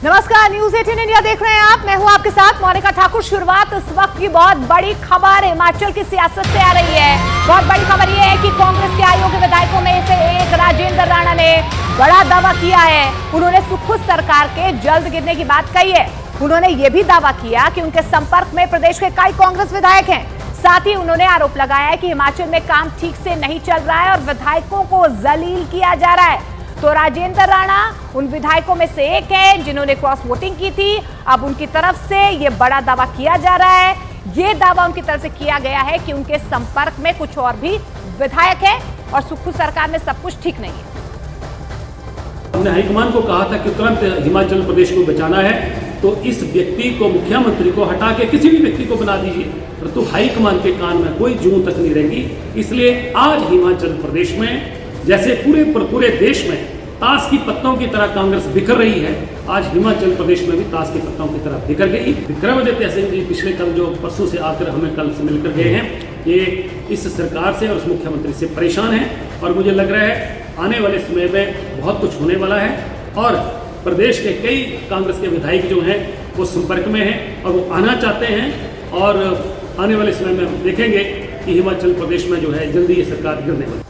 नमस्कार, news 18 India देख रहे हैं आप। मैं हूं आपके साथ मोनिका ठाकुर। शुरुआत इस वक्त की बहुत बड़ी खबर हिमाचल की सियासत से आ रही है। बहुत बड़ी खबर यह है कि कांग्रेस के अयोग्य विधायकों में से एक राजेंद्र राणा ने बड़ा दावा किया है। उन्होंने सुखद सरकार के जल्द गिरने की बात कही है। उन्होंने यह भी दावा किया कि उनके संपर्क में प्रदेश के कई कांग्रेस विधायक हैं। साथ ही उन्होंने आरोप लगाया है कि हिमाचल में काम ठीक से नहीं चल रहा है और विधायकों को जलील किया जा रहा है। तो राजेंद्र राणा उन विधायकों में से एक है जिन्होंने क्रॉस वोटिंग की थी। अब उनकी तरफ से यह बड़ा दावा किया जा रहा है। यह दावा उनकी तरफ से किया गया है कि उनके संपर्क में कुछ और भी विधायक हैं और सुखद सरकार में सब कुछ ठीक नहीं है। हमने हाईकमान को कहा था कि तुरंत हिमाचल प्रदेश को बचाना है, तो इस व्यक्ति को, मुख्यमंत्री को हटा के किसी भी व्यक्ति को बना दीजिए, परंतु हाईकमान के कान में कोई जूं तक नहीं रहेगी। इसलिए आज हिमाचल प्रदेश में जैसे पूरे देश में ताश की पत्तों की तरह कांग्रेस बिखर रही है, आज हिमाचल प्रदेश में भी ताश की पत्तों की तरह बिखर गई। विक्रमादित्य सिंह जी पिछले कल जो परसों से आकर हमें कल से मिलकर गए हैं, ये इस सरकार से और उस मुख्यमंत्री से परेशान हैं और मुझे लग रहा है आने वाले समय में बहुत कुछ होने वाला है और प्रदेश के कई कांग्रेस के विधायक जो हैं वो संपर्क में हैं और वो आना चाहते हैं और आने वाले समय में हम देखेंगे कि हिमाचल प्रदेश में जो है जल्दी ये सरकार गिरने वाली।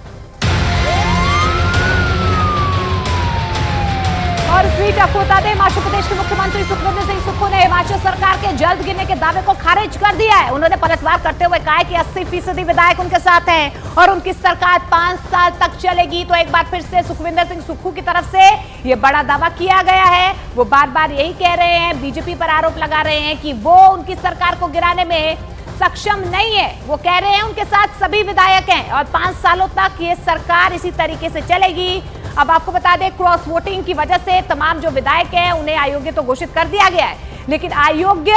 और इस बीच आपको बता दें, हिमाचल प्रदेश के मुख्यमंत्री सुखविंदर सिंह सुक्खू ने हिमाचल सरकार के जल्द गिरने के दावे को खारिज कर दिया है। उन्होंने पलटवार करते हुए कहा कि 80% विधायक उनके साथ हैं और उनकी सरकार 5 साल तक चलेगी। तो एक बार फिर से सुखविंदर सिंह सुक्खू की तरफ से ये बड़ा दावा किया गया है। वो बार बार यही कह रहे हैं, बीजेपी पर आरोप लगा रहे हैं कि वो उनकी सरकार को गिराने में सक्षम नहीं है। वो कह रहे हैं उनके साथ सभी विधायक हैं और 5 सालों तक ये सरकार इसी तरीके से चलेगी। अब आपको बता दें, क्रॉस वोटिंग की वजह से तमाम जो विधायक हैं उन्हें अयोग्य तो घोषित कर दिया गया है, लेकिन अयोग्य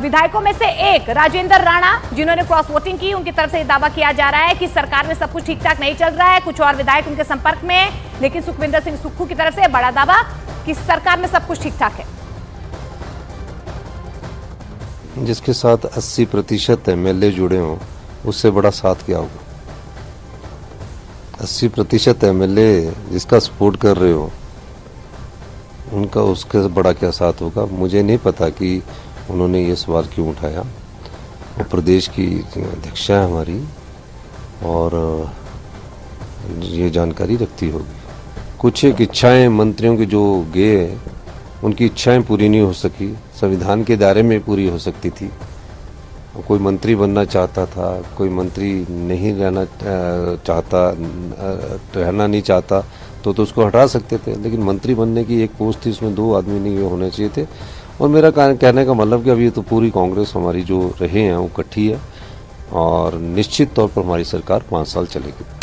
विधायकों में से एक राजेंद्र राणा जिन्होंने क्रॉस वोटिंग की, उनकी तरफ से दावा किया जा रहा है कि सरकार में सब कुछ ठीक ठाक नहीं चल रहा है। कुछ और विधायक उनके संपर्क में, लेकिन सुखविंदर सिंह सुक्खू की तरफ से बड़ा दावा कि सरकार में सब कुछ ठीक ठाक है। जिसके साथ 80% MLA जुड़े हों, उससे बड़ा साथ क्या होगा। 80% MLA जिसका सपोर्ट कर रहे हो, उनका उसके बड़ा क्या साथ होगा। मुझे नहीं पता कि उन्होंने ये सवाल क्यों उठाया। वो प्रदेश की अध्यक्षा है हमारी और ये जानकारी रखती होगी। कुछ एक इच्छाएं मंत्रियों की जो गए, उनकी इच्छाएं पूरी नहीं हो सकी, संविधान के दायरे में पूरी हो सकती थी। कोई मंत्री बनना चाहता था, कोई मंत्री नहीं रहना चाहता, रहना नहीं चाहता तो उसको हटा सकते थे, लेकिन मंत्री बनने की एक पोस्ट थी, उसमें 2 आदमी नहीं होने चाहिए थे। और मेरा कहने का मतलब कि अभी तो पूरी कांग्रेस हमारी जो रहे हैं वो इकट्ठी है और निश्चित तौर पर हमारी सरकार 5 साल चलेगी।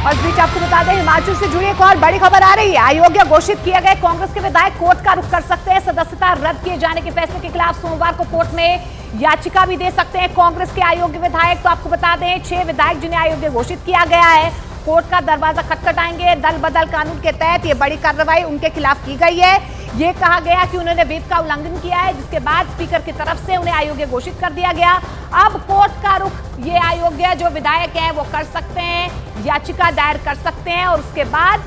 और इस बीच आपको बता दें, हिमाचल से जुड़ी एक और बड़ी खबर आ रही है। अयोग्य घोषित किए गए कांग्रेस के विधायक कोर्ट का रुख कर सकते हैं। सदस्यता रद्द किए जाने के फैसले के खिलाफ सोमवार को कोर्ट में याचिका भी दे सकते हैं कांग्रेस के अयोग्य विधायक। तो आपको बता दें, 6 विधायक जिन्हें अयोग्य घोषित किया गया है, कोर्ट का दरवाजा खटखटाएंगे। दल बदल कानून के तहत ये बड़ी कार्रवाई उनके खिलाफ की गई है। ये कहा गया कि उन्होंने व्हिप का उल्लंघन किया है, जिसके बाद स्पीकर की तरफ से उन्हें अयोग्य घोषित कर दिया गया। अब कोर्ट का रुख ये अयोग्य जो विधायक हैं वो कर सकते हैं, याचिका दायर कर सकते हैं और उसके बाद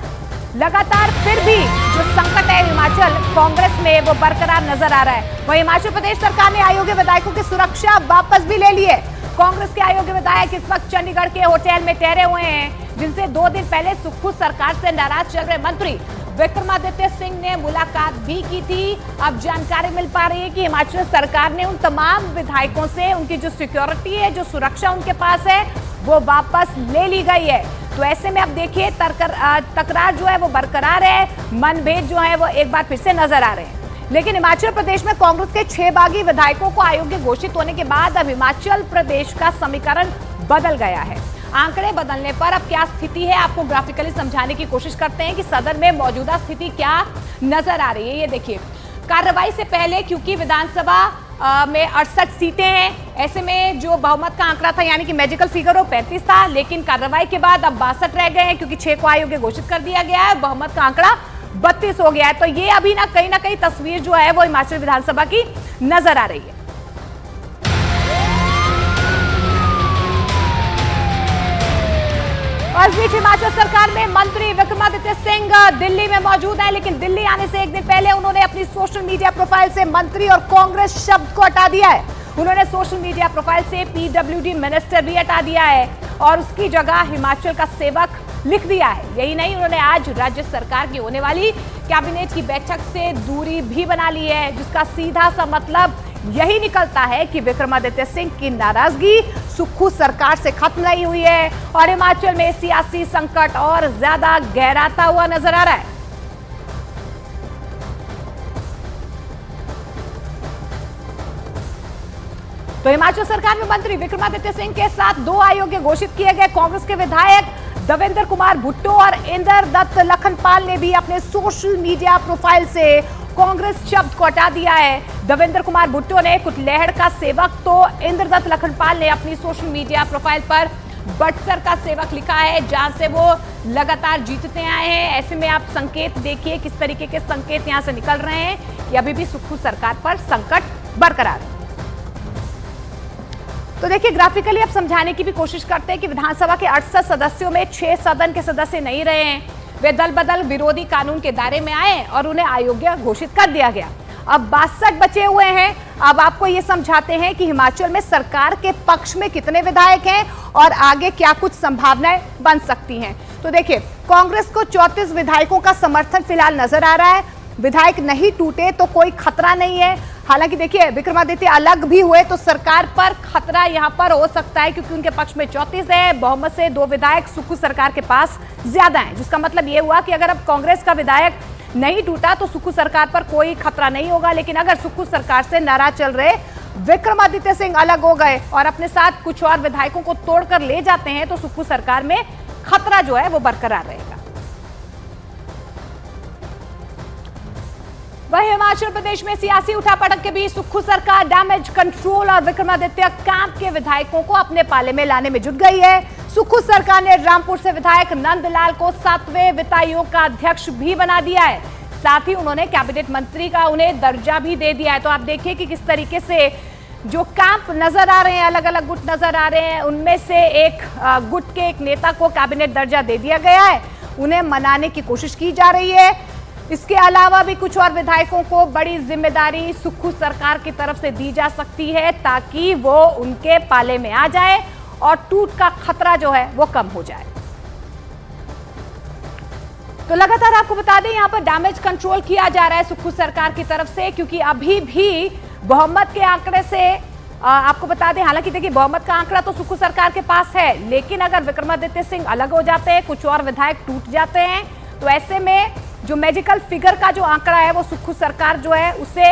लगातार फिर भी जो संकट है हिमाचल कांग्रेस में वो बरकरार नजर आ रहा है। वहीं हिमाचल प्रदेश सरकार ने अयोग्य विधायकों की सुरक्षा वापस भी ले ली है। कांग्रेस के अयोग्य विधायक इस वक्त चंडीगढ़ के होटल में ठहरे हुए हैं, जिनसे 2 दिन पहले सुखद सरकार से नाराज चल रहे मंत्री विक्रमादित्य सिंह ने मुलाकात भी की थी। अब जानकारी मिल पा रही है कि हिमाचल सरकार ने उन तमाम विधायकों से उनकी जो सिक्योरिटी है, जो सुरक्षा उनके पास है, वो वापस ले ली गई है। तो ऐसे में अब देखिए तकरार जो है वो बरकरार है, मनभेद जो है वो एक बार फिर से नजर आ रहे हैं। लेकिन हिमाचल प्रदेश में कांग्रेस के 6 बागी विधायकोों को अयोग्य घोषित होने के बाद अब हिमाचल प्रदेश का समीकरण बदल गया है। आंकड़े बदलने पर अब क्या स्थिति है, आपको ग्राफिकली समझाने की कोशिश करते हैं कि सदन में मौजूदा स्थिति क्या नजर आ रही है। ये देखिए, कार्रवाई से पहले क्योंकि विधानसभा में 68 सीटें हैं, ऐसे में जो बहुमत का आंकड़ा था यानी कि मैजिकल फिगर वो 35 था, लेकिन कार्रवाई के बाद अब 62 रह गए हैं क्योंकि 6 को अयोग्य घोषित कर दिया गया है। बहुमत का आंकड़ा 32 हो गया है। तो ये अभी ना कहीं तस्वीर जो है वो हिमाचल विधानसभा की नजर आ रही है। और इस बीच हिमाचल सरकार में मंत्री विक्रमादित्य सिंह दिल्ली में मौजूद हैं, लेकिन दिल्ली आने से एक दिन पहले उन्होंने अपनी सोशल मीडिया प्रोफाइल से मंत्री और कांग्रेस शब्द को हटा दिया है। उन्होंने सोशल मीडिया प्रोफाइल से पीडब्ल्यूडी मिनिस्टर भी हटा दिया है और उसकी जगह हिमाचल का सेवक लिख दिया है। यही नहीं, उन्होंने आज राज्य सरकार की होने वाली कैबिनेट की बैठक से दूरी भी बना ली है, जिसका सीधा सा मतलब यही निकलता है कि विक्रमादित्य सिंह की नाराजगी सुक्खू सरकार से खत्म नहीं हुई है और हिमाचल में सियासी संकट और ज्यादा गहराता हुआ नजर आ रहा है। तो हिमाचल सरकार में मंत्री विक्रमादित्य सिंह के साथ 2 अयोग्य घोषित किए गए कांग्रेस के विधायक देवेंद्र कुमार भुट्टो और इंद्रदत्त लखनपाल ने भी अपने सोशल मीडिया प्रोफाइल से कांग्रेस शब्द को हटा दिया है। देवेंद्र कुमार भुट्टो ने कुटलैहड़ का सेवक तो इंद्रदत्त लखनपाल ने अपनी सोशल मीडिया प्रोफाइल पर बटसर का सेवक लिखा है, जहां से वो लगातार जीतते आए हैं। ऐसे में आप संकेत देखिए, किस तरीके के संकेत यहां से निकल रहे हैं कि अभी भी सुक्खू सरकार पर संकट बरकरार है। तो देखिए, ग्राफिकली अब समझाने की भी कोशिश करते हैं कि विधानसभा के 68 सदस्यों में 6 सदन के सदस्य नहीं रहे हैं। वे दल बदल विरोधी कानून के दायरे में आए और उन्हें अयोग्य घोषित कर दिया गया। अब 62 बचे हुए हैं। अब आपको ये समझाते हैं कि हिमाचल में सरकार के पक्ष में कितने विधायक हैं और आगे क्या कुछ संभावनाएं बन सकती हैं। तो देखिए, कांग्रेस को 34 विधायकों का समर्थन फिलहाल नजर आ रहा है। विधायक नहीं टूटे तो कोई खतरा नहीं है। हालांकि देखिए, विक्रमादित्य अलग भी हुए तो सरकार पर खतरा यहां पर हो सकता है, क्योंकि उनके पक्ष में 34 है। बहुमत से 2 विधायक सुक्खू सरकार के पास ज्यादा हैं, जिसका मतलब यह हुआ कि अगर अब कांग्रेस का विधायक नहीं टूटा तो सुक्खू सरकार पर कोई खतरा नहीं होगा। लेकिन अगर सुक्खू सरकार से नाराज चल रहे विक्रमादित्य सिंह अलग हो गए और अपने साथ कुछ और विधायकों को तोड़कर ले जाते हैं तो सुक्खू सरकार में खतरा जो है वो बरकरार रहेगा। वही हिमाचल प्रदेश में सियासी उठापटक के बीच सुक्खू सरकार डैमेज कंट्रोल और विक्रमादित्य कैंप के विधायकों को अपने पाले में लाने में जुट गई है। सुक्खू सरकार ने रामपुर से विधायक नंदलाल को 7वें वित्त आयोग का अध्यक्ष भी बना दिया है। साथ ही उन्होंने कैबिनेट मंत्री का उन्हें दर्जा भी दे दिया है। तो आप देखिए कि किस तरीके से जो कैंप नजर आ रहे हैं, अलग अलग गुट नजर आ रहे हैं, उनमें से एक गुट के एक नेता को कैबिनेट दर्जा दे दिया गया है। उन्हें मनाने की कोशिश की जा रही है। इसके अलावा भी कुछ और विधायकों को बड़ी जिम्मेदारी सुक्खू सरकार की तरफ से दी जा सकती है, ताकि वो उनके पाले में आ जाए और टूट का खतरा जो है वो कम हो जाए। तो लगातार आपको बता दें, यहां पर डैमेज कंट्रोल किया जा रहा है सुक्खू सरकार की तरफ से, क्योंकि अभी भी बहुमत के आंकड़े से आपको बता दें, हालांकि देखिए बहुमत का आंकड़ा तो सुक्खू सरकार के पास है, लेकिन अगर विक्रमादित्य सिंह अलग हो जाते हैं, कुछ और विधायक टूट जाते हैं, तो ऐसे में जो मैजिकल फिगर का जो आंकड़ा है वो सुक्खू सरकार जो है उसे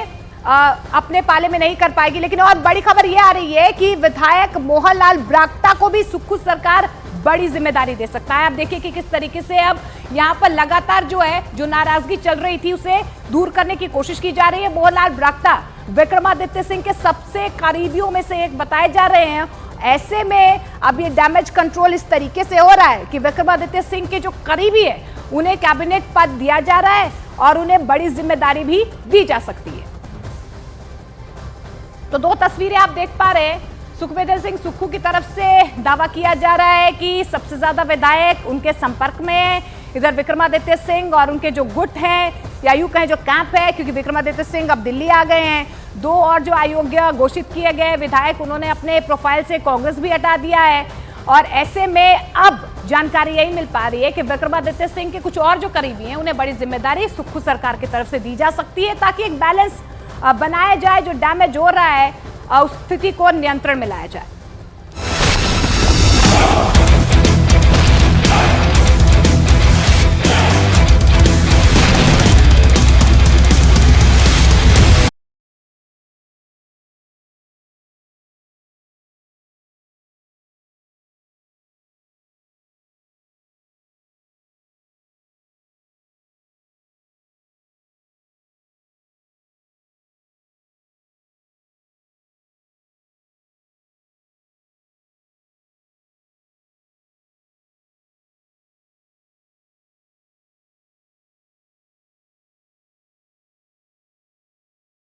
अपने पाले में नहीं कर पाएगी। लेकिन और बड़ी खबर ये आ रही है कि विधायक मोहनलाल ब्राक्टा को भी सुक्खू सरकार बड़ी जिम्मेदारी दे सकता है। आप देखिए कि किस तरीके से अब यहाँ पर लगातार जो है जो नाराजगी चल रही थी उसे दूर करने की कोशिश की जा रही है। मोहनलाल ब्राक्टा विक्रमादित्य सिंह के सबसे करीबियों में से एक बताए जा रहे हैं। ऐसे में अब ये डैमेज कंट्रोल इस तरीके से हो रहा है कि विक्रमादित्य सिंह के जो करीबी है उन्हें कैबिनेट पद दिया जा रहा है और उन्हें बड़ी जिम्मेदारी भी दी जा सकती है। तो 2 तस्वीरें आप देख पा रहे हैं। सुखविंदर सिंह सुक्खू की तरफ से दावा किया जा रहा है कि सबसे ज्यादा विधायक उनके संपर्क में है। इधर विक्रमादित्य सिंह और उनके जो गुट हैं या यूं कहें जो कैंप है, क्योंकि विक्रमादित्य सिंह अब दिल्ली आ गए हैं। 2 और जो अयोग्य घोषित किए गए विधायक उन्होंने अपने प्रोफाइल से कांग्रेस भी हटा दिया है। और ऐसे में अब जानकारी यही मिल पा रही है कि विक्रमादित्य सिंह के कुछ और जो करीबी हैं उन्हें बड़ी जिम्मेदारी सुक्खू सरकार की तरफ से दी जा सकती है, ताकि एक बैलेंस बनाया जाए। जो डैमेज हो रहा है उस स्थिति को नियंत्रण में लाया जाए।